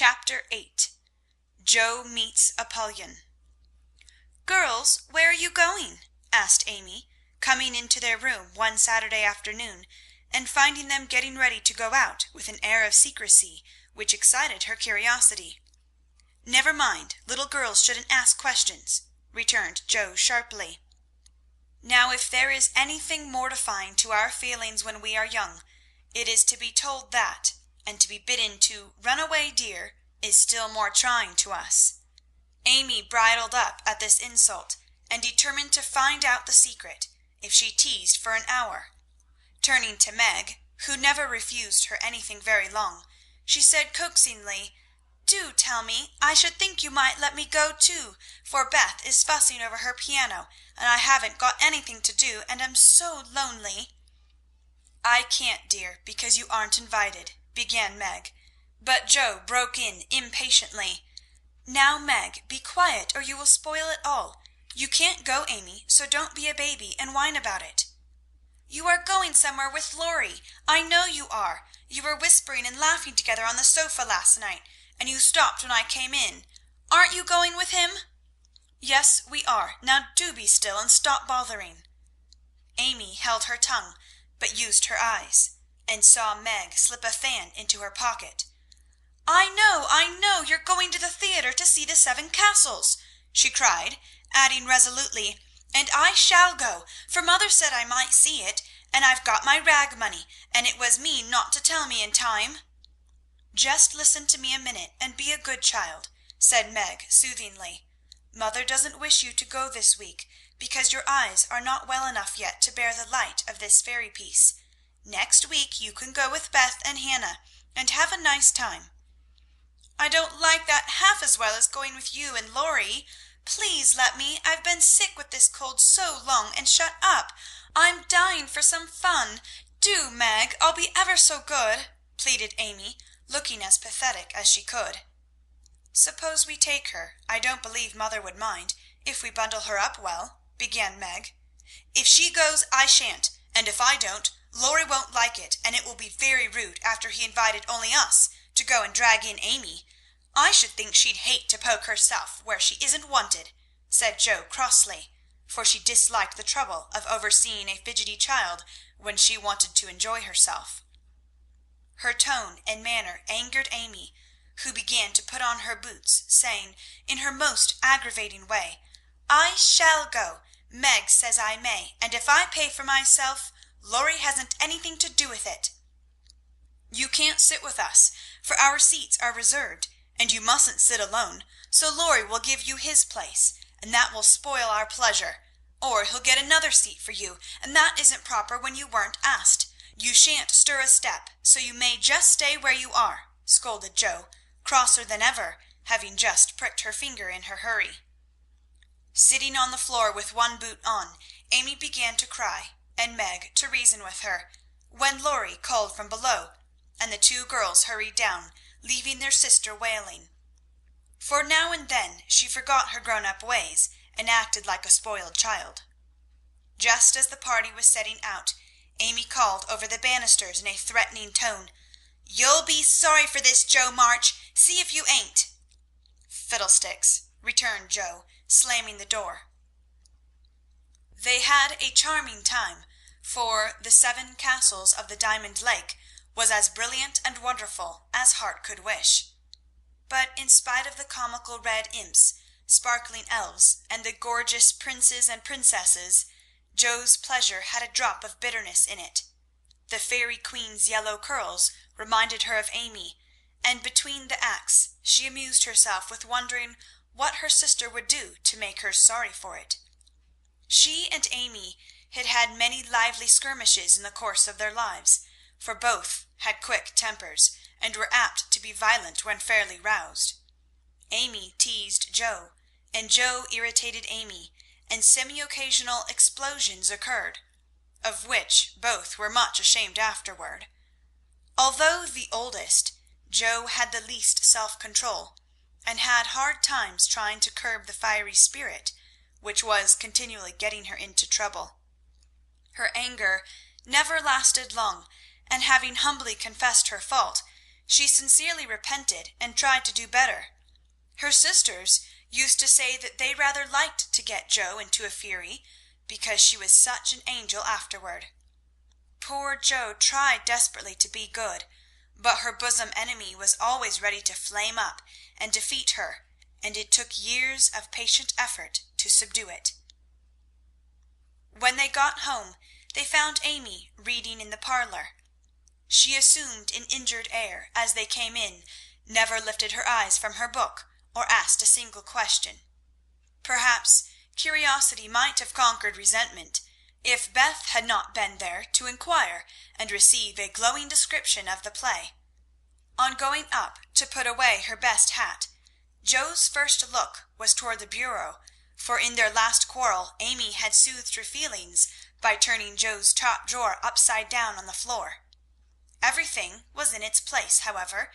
Chapter 8. Joe Meets Apollyon. "Girls, where are you going?" asked Amy, coming into their room one Saturday afternoon, and finding them getting ready to go out with an air of secrecy which excited her curiosity. "Never mind, little girls shouldn't ask questions," returned Joe sharply. "Now, if there is anything mortifying to our feelings when we are young, it is to be told that, and to be bidden to run away, dear, is still more trying to us." Amy bridled up at this insult, and determined to find out the secret, if she teased for an hour. Turning to Meg, who never refused her anything very long, she said coaxingly, "Do tell me. I should think you might let me go too, for Beth is fussing over her piano, and I haven't got anything to do, and am so lonely." "I can't, dear, because you aren't invited," began Meg, but Joe broke in impatiently. "Now, Meg, be quiet, or you will spoil it all. You can't go, Amy, so don't be a baby and whine about it." "You are going somewhere with Laurie. I know you are. You were whispering and laughing together on the sofa last night, and you stopped when I came in. Aren't you going with him?" "Yes, we are. Now do be still and stop bothering." Amy held her tongue, but used her eyes, and saw Meg slip a fan into her pocket. I know, you're going to the theatre to see the Seven Castles," she cried, adding resolutely, "and I shall go, for mother said I might see it, and I've got my rag money, and it was mean not to tell me in time." "Just listen to me a minute, and be a good child," said Meg soothingly. "Mother doesn't wish you to go this week, because your eyes are not well enough yet to bear the light of this fairy piece. Next week you can go with Beth and Hannah, and have a nice time." "I don't like that half as well as going with you and Laurie. Please let me. I've been sick with this cold so long and shut up. I'm dying for some fun. Do, Meg. I'll be ever so good," pleaded Amy, looking as pathetic as she could. "Suppose we take her. I don't believe mother would mind, if we bundle her up well," began Meg. "If she goes, I shan't, and if I don't, Laurie won't like it, and it will be very rude after he invited only us to go and drag in Amy. I should think she'd hate to poke herself where she isn't wanted," said Joe crossly, for she disliked the trouble of overseeing a fidgety child when she wanted to enjoy herself. Her tone and manner angered Amy, who began to put on her boots, saying, in her most aggravating way, "I shall go. Meg says I may, and if I pay for myself, Laurie hasn't anything to do with it." "You can't sit with us, for our seats are reserved, and you mustn't sit alone, so Laurie will give you his place, and that will spoil our pleasure. Or he'll get another seat for you, and that isn't proper when you weren't asked. You shan't stir a step, so you may just stay where you are," scolded Joe, crosser than ever, having just pricked her finger in her hurry. Sitting on the floor with one boot on, Amy began to cry, and Meg to reason with her, when Laurie called from below, and the two girls hurried down, leaving their sister wailing. For now and then she forgot her grown-up ways, and acted like a spoiled child. Just as the party was setting out, Amy called over the banisters in a threatening tone, "You'll be sorry for this, Joe March. See if you ain't." "Fiddlesticks!" returned Joe, slamming the door. They had a charming time, for the Seven Castles of the Diamond Lake was as brilliant and wonderful as heart could wish. But in spite of the comical red imps, sparkling elves, and the gorgeous princes and princesses, Joe's pleasure had a drop of bitterness in it. The fairy queen's yellow curls reminded her of Amy, and between the acts she amused herself with wondering what her sister would do to make her sorry for it. She and Amy had had many lively skirmishes in the course of their lives, for both had quick tempers, and were apt to be violent when fairly roused. Amy teased Joe, and Joe irritated Amy, and semi-occasional explosions occurred, of which both were much ashamed afterward. Although the oldest, Joe had the least self-control, and had hard times trying to curb the fiery spirit which was continually getting her into trouble. Her anger never lasted long, and having humbly confessed her fault, She sincerely repented and tried to do better. Her sisters used to say that they rather liked to get Jo into a fury, because she was such an angel afterward. Poor Jo tried desperately to be good, but her bosom enemy was always ready to flame up and defeat her, and it took years of patient effort to subdue it. When they got home, they found Amy reading in the parlour. She assumed an injured air as they came in, never lifted her eyes from her book, or asked a single question. Perhaps curiosity might have conquered resentment, if Beth had not been there to inquire and receive a glowing description of the play. On going up to put away her best hat, Jo's first look was toward the bureau, for in their last quarrel Amy had soothed her feelings by turning Jo's top drawer upside down on the floor. Everything was in its place, however,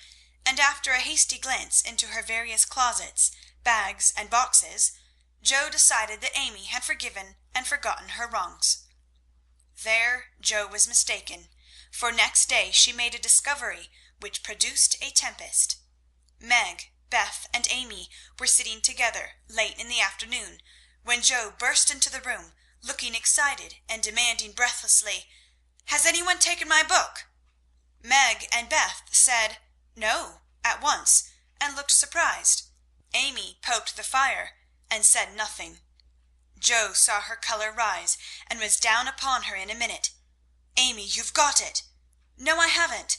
and after a hasty glance into her various closets, bags, and boxes, Jo decided that Amy had forgiven and forgotten her wrongs. There Jo was mistaken, for next day she made a discovery which produced a tempest. Meg, Beth, and Amy were sitting together late in the afternoon, when Jo burst into the room, looking excited and demanding breathlessly, "Has anyone taken my book?" Meg and Beth said "No" at once, and looked surprised. Amy poked the fire and said nothing. Jo saw her colour rise, and was down upon her in a minute. "Amy, you've got it." "No, I haven't."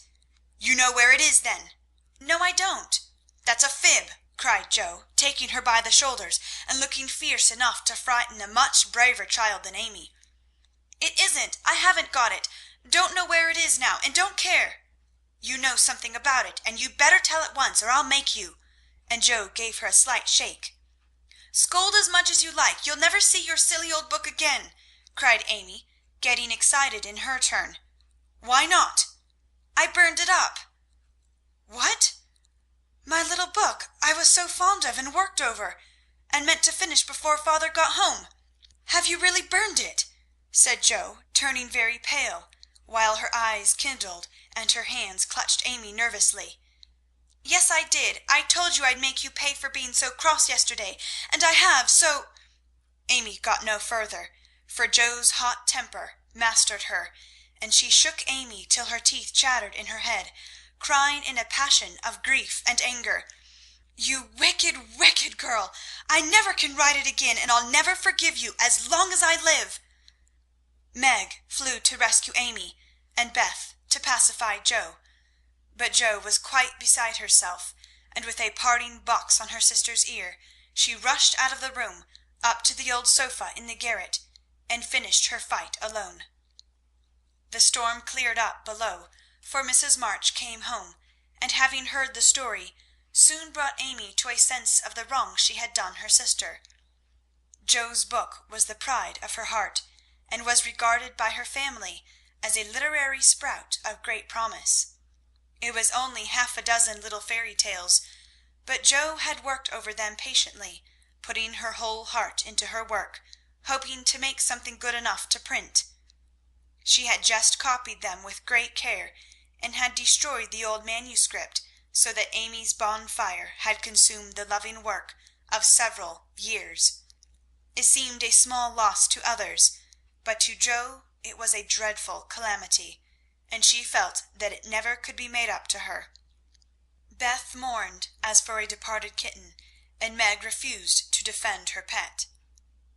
"You know where it is, then." "No, I don't." "That's a fib," cried Jo, taking her by the shoulders, and looking fierce enough to frighten a much braver child than Amy. "It isn't. I haven't got it. Don't know where it is now, and don't care." "You know something about it, and you'd better tell at once, or I'll make you," and Jo gave her a slight shake. "Scold as much as you like, you'll never see your silly old book again," cried Amy, getting excited in her turn. "Why not?" "I burned it up." "What?" "My little book I was so fond of and worked over, and meant to finish before father got home." "Have you really burned it?" said Jo, turning very pale, while her eyes kindled and her hands clutched Amy nervously. "Yes, I did. I told you I'd make you pay for being so cross yesterday, and I have, so—" Amy got no further, for Jo's hot temper mastered her, and she shook Amy till her teeth chattered in her head, crying in a passion of grief and anger, "You wicked, wicked girl! I never can write it again, and I'll never forgive you as long as I live." Meg flew to rescue Amy, and Beth to pacify Jo. But Jo was quite beside herself, and with a parting box on her sister's ear, she rushed out of the room, up to the old sofa in the garret, and finished her fight alone. The storm cleared up below, for Mrs. March came home, and having heard the story, soon brought Amy to a sense of the wrong she had done her sister. Jo's book was the pride of her heart, and was regarded by her family as a literary sprout of great promise. It was only half a dozen little fairy tales, but Jo had worked over them patiently, putting her whole heart into her work, hoping to make something good enough to print. She had just copied them with great care, and had destroyed the old manuscript, so that Amy's bonfire had consumed the loving work of several years. It seemed a small loss to others, but to Jo it was a dreadful calamity, and she felt that it never could be made up to her. Beth mourned as for a departed kitten, and Meg refused to defend her pet.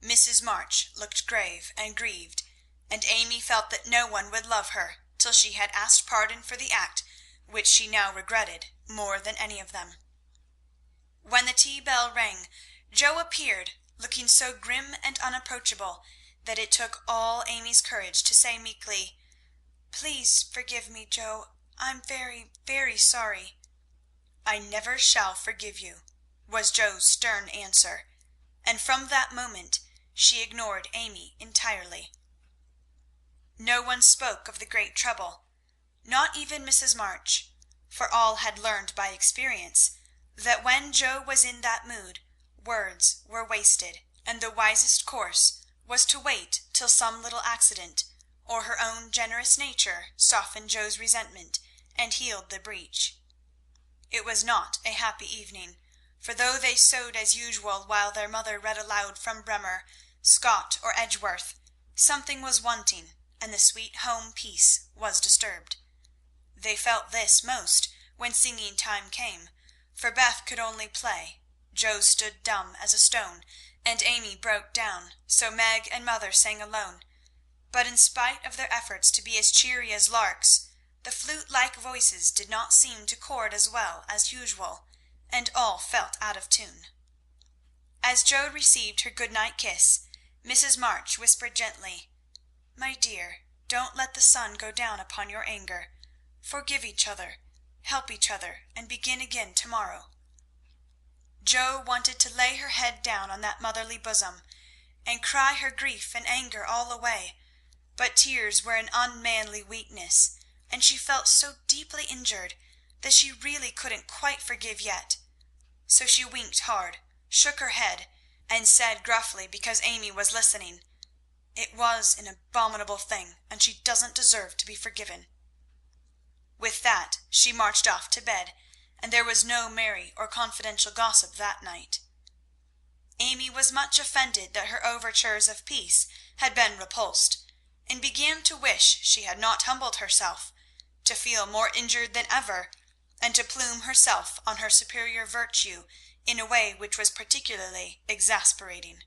Mrs. March looked grave and grieved, and Amy felt that no one would love her till she had asked pardon for the act which she now regretted more than any of them. When the tea bell rang, Jo appeared, looking so grim and unapproachable that it took all Amy's courage to say meekly, "Please forgive me, Jo. I'm very, very sorry." "I never shall forgive you," was Jo's stern answer, and from that moment she ignored Amy entirely. No one spoke of the great trouble, not even Mrs. March, for all had learned by experience that when Jo was in that mood, words were wasted, and the wisest course was to wait till some little accident, or her own generous nature, softened Jo's resentment and healed the breach. It was not a happy evening, for though they sewed as usual while their mother read aloud from Bremer, Scott, or Edgeworth, something was wanting, and the sweet home peace was disturbed. They felt this most when singing time came, for Beth could only play, Joe stood dumb as a stone, and Amy broke down, so Meg and mother sang alone. But in spite of their efforts to be as cheery as larks, the flute-like voices did not seem to chord as well as usual, and all felt out of tune. As Joe received her good-night kiss, Mrs. March whispered gently, "My dear, don't let the sun go down upon your anger. Forgive each other, help each other, and begin again tomorrow." Joe wanted to lay her head down on that motherly bosom, and cry her grief and anger all away, but tears were an unmanly weakness, and she felt so deeply injured that she really couldn't quite forgive yet. So she winked hard, shook her head, and said gruffly, because Amy was listening, "It was an abominable thing, and she doesn't deserve to be forgiven." With that she marched off to bed, and there was no merry or confidential gossip that night. Amy was much offended that her overtures of peace had been repulsed, and began to wish she had not humbled herself, to feel more injured than ever, and to plume herself on her superior virtue in a way which was particularly exasperating.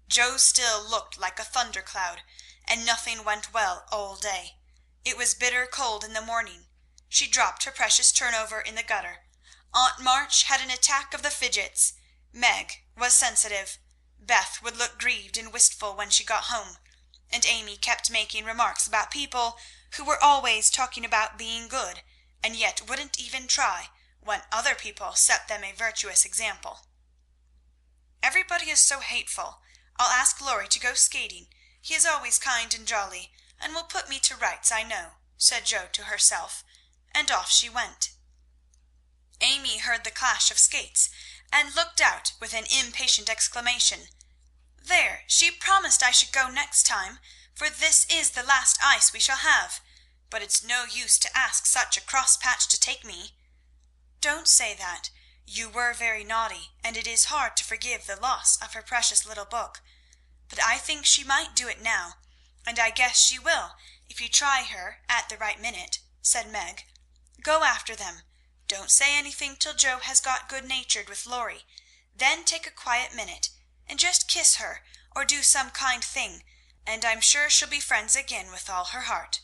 Joe still looked like a thundercloud, and nothing went well all day. It was bitter cold in the morning. She dropped her precious turnover in the gutter. Aunt March had an attack of the fidgets. Meg was sensitive. Beth would look grieved and wistful when she got home, and Amy kept making remarks about people who were always talking about being good, and yet wouldn't even try when other people set them a virtuous example. "Everybody is so hateful. I'll ask Laurie to go skating. He is always kind and jolly, and will put me to rights, I know," said Joe to herself, and off she went. Amy heard the clash of skates, and looked out with an impatient exclamation. "There, she promised I should go next time, for this is the last ice we shall have. But it's no use to ask such a cross-patch to take me." "Don't say that. You were very naughty, and it is hard to forgive the loss of her precious little book. But I think she might do it now, and I guess she will if you try her at the right minute," said Meg. "Go after them. Don't say anything till Joe has got good-natured with Laurie. Then take a quiet minute, and just kiss her or do some kind thing, and I'm sure she'll be friends again with all her heart."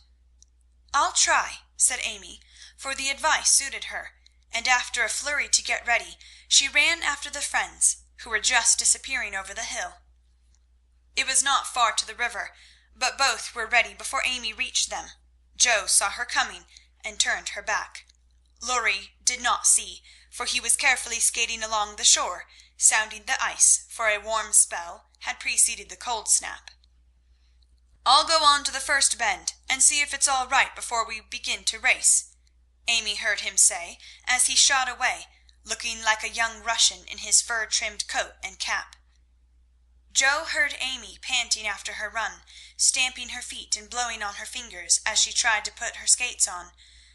"I'll try," said Amy, for the advice suited her, and after a flurry to get ready, she ran after the friends, who were just disappearing over the hill. It was not far to the river, but both were ready before Amy reached them. Joe saw her coming and turned her back. Laurie did not see, for he was carefully skating along the shore, sounding the ice, for a warm spell had preceded the cold snap. "I'll go on to the first bend, and see if it's all right before we begin to race," Amy heard him say, as he shot away, looking like a young Russian in his fur-trimmed coat and cap. Joe heard Amy panting after her run, stamping her feet and blowing on her fingers as she tried to put her skates on,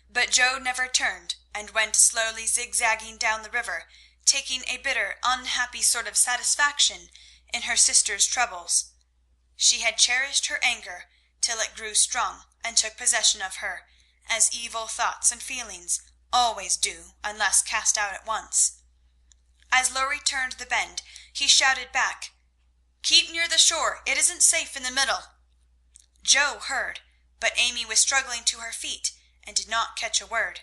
but Joe never turned, and went slowly zigzagging down the river, taking a bitter, unhappy sort of satisfaction in her sister's troubles. She had cherished her anger till it grew strong and took possession of her, as evil thoughts and feelings always do unless cast out at once. As Laurie turned the bend, he shouted back, "Keep near the shore. It isn't safe in the middle." Joe heard, but Amy was struggling to her feet and did not catch a word.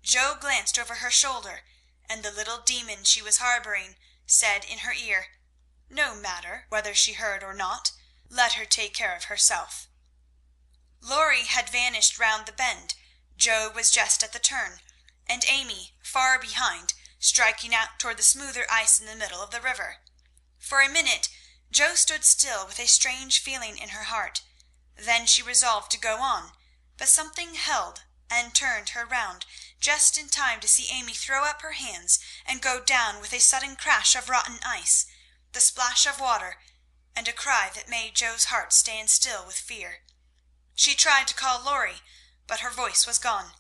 Joe glanced over her shoulder, and the little demon she was harboring said in her ear, "No matter whether she heard or not, let her take care of herself." Laurie had vanished round the bend. Joe was just at the turn, and Amy far behind, striking out toward the smoother ice in the middle of the river. For a minute Joe stood still with a strange feeling in her heart. Then she resolved to go on, but something held and turned her round just in time to see Amy throw up her hands and go down with a sudden crash of rotten ice, the splash of water, and a cry that made Joe's heart stand still with fear. She tried to call Laurie, but her voice was gone.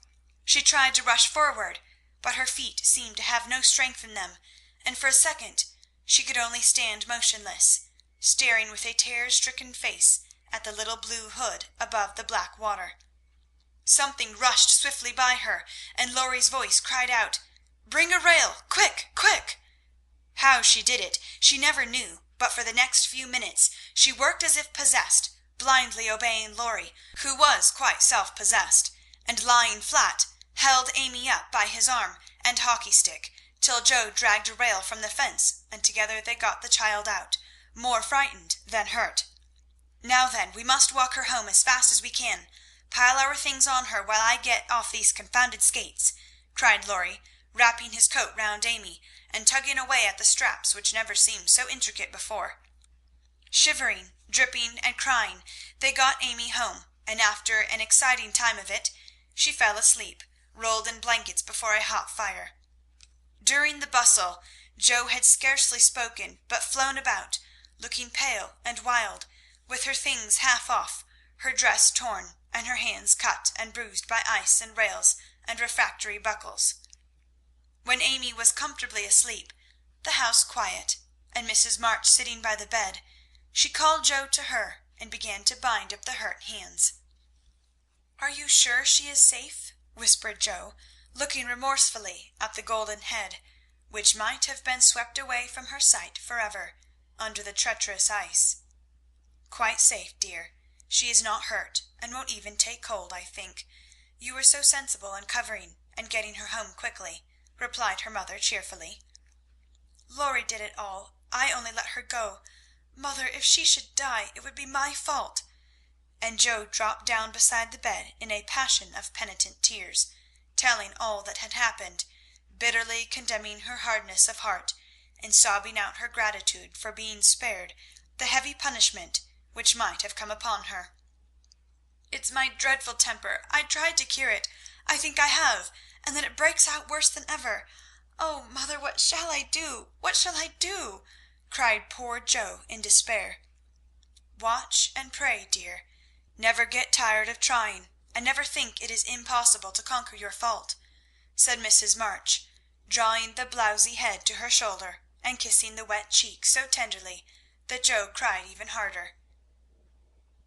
She tried to rush forward, but her feet seemed to have no strength in them, and for a second she could only stand motionless, staring with a terror-stricken face at the little blue hood above the black water. Something rushed swiftly by her, and Laurie's voice cried out, "Bring a rail! Quick, quick!" How she did it she never knew, but for the next few minutes she worked as if possessed, blindly obeying Laurie, who was quite self-possessed, and lying flat, held Amy up by his arm and hockey stick, till Joe dragged a rail from the fence, and together they got the child out, more frightened than hurt. "Now then, we must walk her home as fast as we can. Pile our things on her while I get off these confounded skates," cried Laurie, wrapping his coat round Amy, and tugging away at the straps which never seemed so intricate before. Shivering, dripping, and crying, they got Amy home, and after an exciting time of it, she fell asleep, rolled in blankets before a hot fire. During the bustle, Joe had scarcely spoken, but flown about, looking pale and wild, with her things half off, her dress torn, and her hands cut and bruised by ice and rails and refractory buckles. When Amy was comfortably asleep, the house quiet, and Mrs. March sitting by the bed, she called Joe to her and began to bind up the hurt hands. "Are you sure she is safe?" whispered Joe, looking remorsefully at the golden head, which might have been swept away from her sight forever under the treacherous ice. "Quite safe, dear. She is not hurt, and won't even take cold, I think. You were so sensible in covering and getting her home quickly," replied her mother cheerfully. "Laurie did it all. I only let her go. Mother, if she should die, it would be my fault." And Joe dropped down beside the bed in a passion of penitent tears, telling all that had happened, bitterly condemning her hardness of heart, and sobbing out her gratitude for being spared the heavy punishment which might have come upon her. "It's my dreadful temper. I tried to cure it. I think I have, and then it breaks out worse than ever. Oh, mother, what shall I do? What shall I do?" cried poor Joe in despair. "Watch and pray, dear. Never get tired of trying, and never think it is impossible to conquer your fault," said Mrs. March, drawing the blousy head to her shoulder and kissing the wet cheek so tenderly that Joe cried even harder.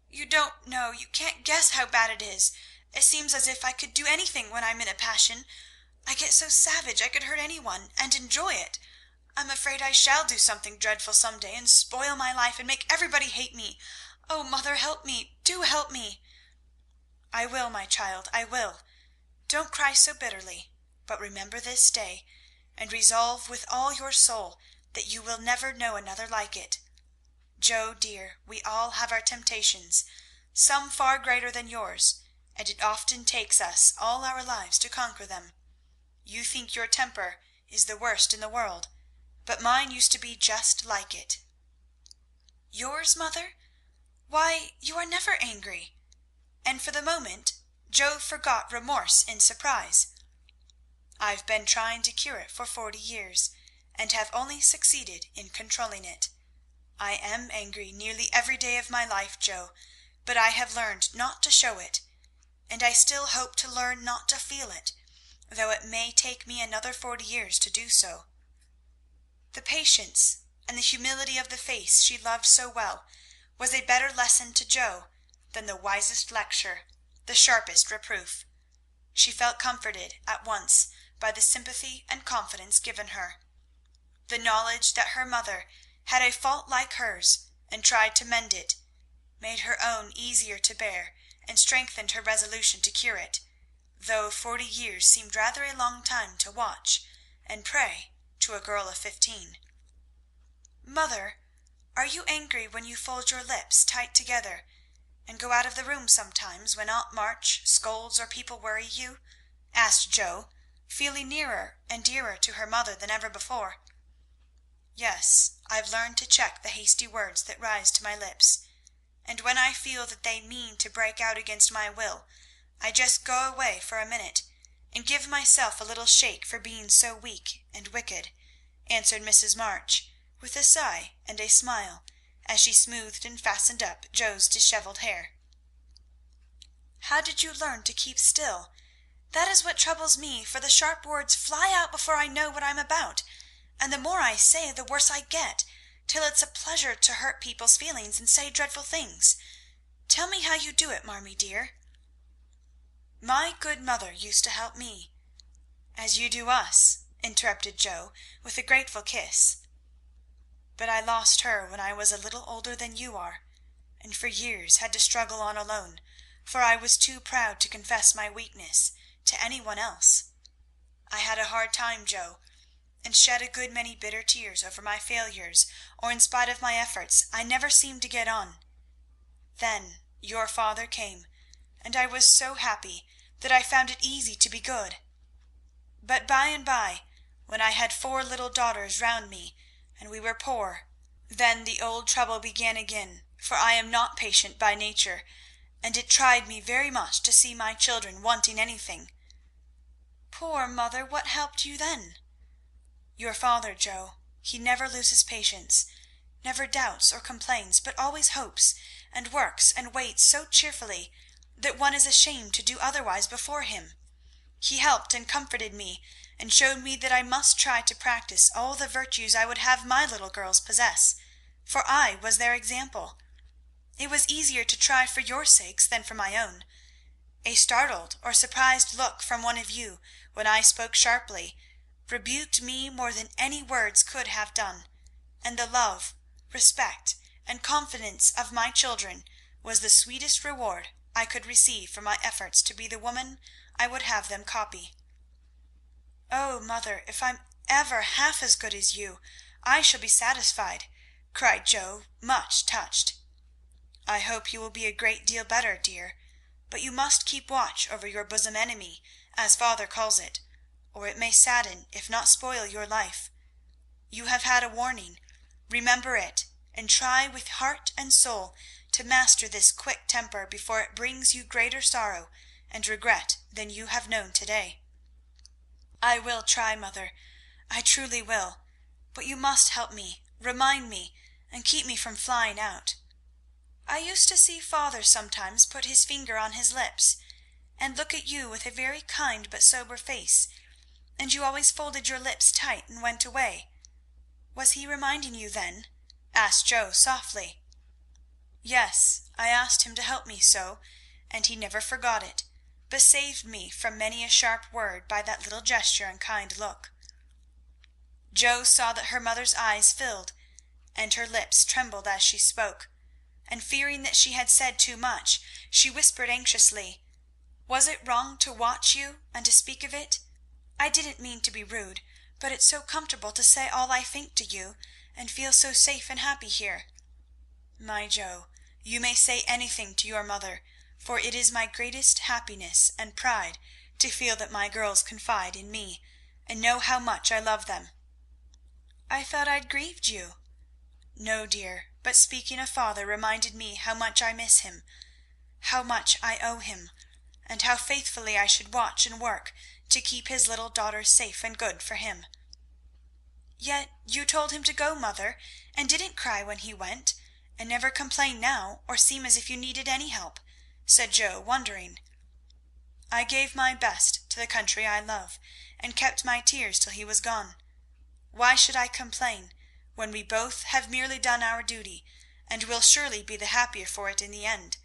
"You don't know, you can't guess how bad it is. It seems as if I could do anything when I'm in a passion. I get so savage I could hurt anyone, and enjoy it. I'm afraid I shall do something dreadful some day, and spoil my life and make everybody hate me. Oh, mother, help me! Do help me!" "I will, my child, I will. Don't cry so bitterly, but remember this day, and resolve with all your soul that you will never know another like it. Joe, dear, we all have our temptations, some far greater than yours, and it often takes us all our lives to conquer them. You think your temper is the worst in the world, but mine used to be just like it." "Yours, mother? Why, you are never angry!" And for the moment Joe forgot remorse in surprise. "I've been trying to cure it for 40 years, and have only succeeded in controlling it. I am angry nearly every day of my life, Joe, but I have learned not to show it, and I still hope to learn not to feel it, though it may take me another 40 years to do so." The patience and the humility of the face she loved so well was a better lesson to Joe than the wisest lecture, the sharpest reproof. She felt comforted at once by the sympathy and confidence given her. The knowledge that her mother had a fault like hers, and tried to mend it, made her own easier to bear, and strengthened her resolution to cure it, though 40 years seemed rather a long time to watch and pray to a girl of 15. "Mother, are you angry when you fold your lips tight together, and go out of the room sometimes when Aunt March scolds or people worry you?" asked Joe, feeling nearer and dearer to her mother than ever before. "Yes, I've learned to check the hasty words that rise to my lips, and when I feel that they mean to break out against my will, I just go away for a minute, and give myself a little shake for being so weak and wicked," answered Mrs. March, with a sigh and a smile, as she smoothed and fastened up Joe's dishevelled hair. "How did you learn to keep still? That is what troubles me, for the sharp words fly out before I know what I'm about, and the more I say the worse I get, till it's a pleasure to hurt people's feelings and say dreadful things. Tell me how you do it, Marmee dear." "My good mother used to help me." "As you do us," interrupted Joe, with a grateful kiss. "But I lost her when I was a little older than you are, and for years had to struggle on alone, for I was too proud to confess my weakness to any one else. I had a hard time, Joe, and shed a good many bitter tears over my failures, or in spite of my efforts I never seemed to get on. Then your father came, and I was so happy that I found it easy to be good. But by and by, when I had 4 little daughters round me, and we were poor, then the old trouble began again, for I am not patient by nature, and it tried me very much to see my children wanting anything." "Poor mother, what helped you then?" "Your father, Joe. He never loses patience, never doubts or complains, but always hopes, and works and waits so cheerfully that one is ashamed to do otherwise before him. He helped and comforted me, and showed me that I must try to practice all the virtues I would have my little girls possess, for I was their example. It was easier to try for your sakes than for my own. A startled or surprised look from one of you, when I spoke sharply, rebuked me more than any words could have done, and the love, respect, and confidence of my children was the sweetest reward I could receive for my efforts to be the woman I would have them copy." "Oh, mother, if I'm ever half as good as you, I shall be satisfied," cried Joe, much touched. "I hope you will be a great deal better, dear, but you must keep watch over your bosom enemy, as father calls it, or it may sadden, if not spoil, your life. You have had a warning. Remember it, and try with heart and soul to master this quick temper before it brings you greater sorrow and regret than you have known to-day." "I will try, mother, I truly will, but you must help me, remind me, and keep me from flying out. I used to see father sometimes put his finger on his lips, and look at you with a very kind but sober face, and you always folded your lips tight and went away. Was he reminding you then?" asked Joe softly. "Yes, I asked him to help me so, and he never forgot it, but saved me from many a sharp word by that little gesture and kind look." Joe saw that her mother's eyes filled, and her lips trembled as she spoke, and fearing that she had said too much, she whispered anxiously, "Was it wrong to watch you and to speak of it? I didn't mean to be rude, but it's so comfortable to say all I think to you, and feel so safe and happy here." "My Joe, you may say anything to your mother, for it is my greatest happiness and pride to feel that my girls confide in me, and know how much I love them." "I thought I'd grieved you." "No, dear, but speaking of father reminded me how much I miss him, how much I owe him, and how faithfully I should watch and work to keep his little daughters safe and good for him." "Yet you told him to go, mother, and didn't cry when he went, and never complain now, or seem as if you needed any help," said Joe, wondering. "I gave my best to the country I love, and kept my tears till he was gone. Why should I complain, when we both have merely done our duty, and will surely be the happier for it in the end?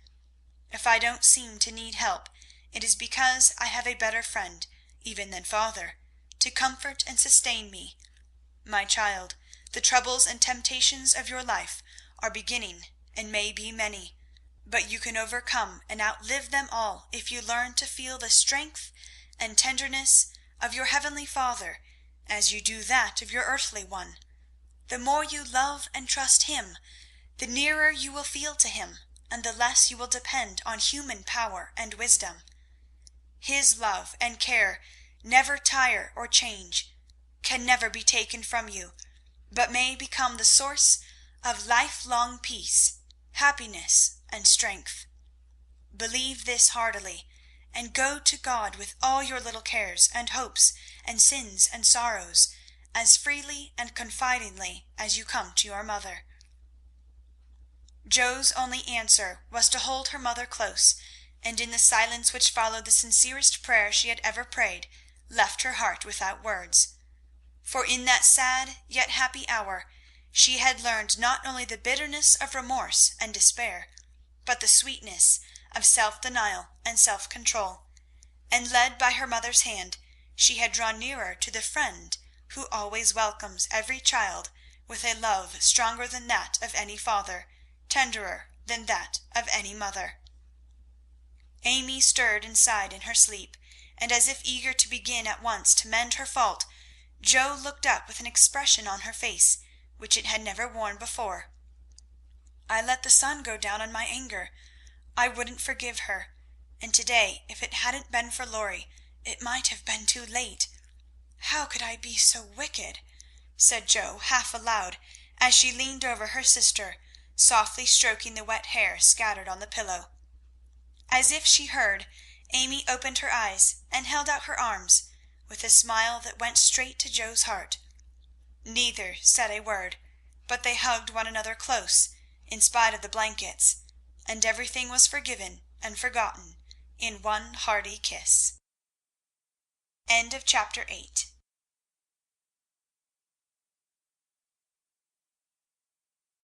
If I don't seem to need help, it is because I have a better friend, even than father, to comfort and sustain me. My child, the troubles and temptations of your life are beginning and may be many, but you can overcome and outlive them all if you learn to feel the strength and tenderness of your heavenly Father as you do that of your earthly one. The more you love and trust him, the nearer you will feel to him, and the less you will depend on human power and wisdom. His love and care never tire or change, can never be taken from you, but may become the source of lifelong peace, happiness, and strength. Believe this heartily, and go to God with all your little cares and hopes and sins and sorrows, as freely and confidingly as you come to your mother." Joe's only answer was to hold her mother close, and in the silence which followed the sincerest prayer she had ever prayed, left her heart without words. For in that sad yet happy hour she had learned not only the bitterness of remorse and despair, but the sweetness of self-denial and self-control, and led by her mother's hand, she had drawn nearer to the Friend who always welcomes every child with a love stronger than that of any father, tenderer than that of any mother. Amy stirred and sighed in her sleep, and as if eager to begin at once to mend her fault, Jo looked up with an expression on her face which it had never worn before. "I let the sun go down on my anger. I wouldn't forgive her, and to-day, if it hadn't been for Lorry, it might have been too late. How could I be so wicked?" said Jo half aloud, as she leaned over her sister, softly stroking the wet hair scattered on the pillow. As if she heard, Amy opened her eyes and held out her arms, with a smile that went straight to Jo's heart. Neither said a word, but they hugged one another close, in spite of the blankets, and everything was forgiven and forgotten in one hearty kiss. End of chapter 8.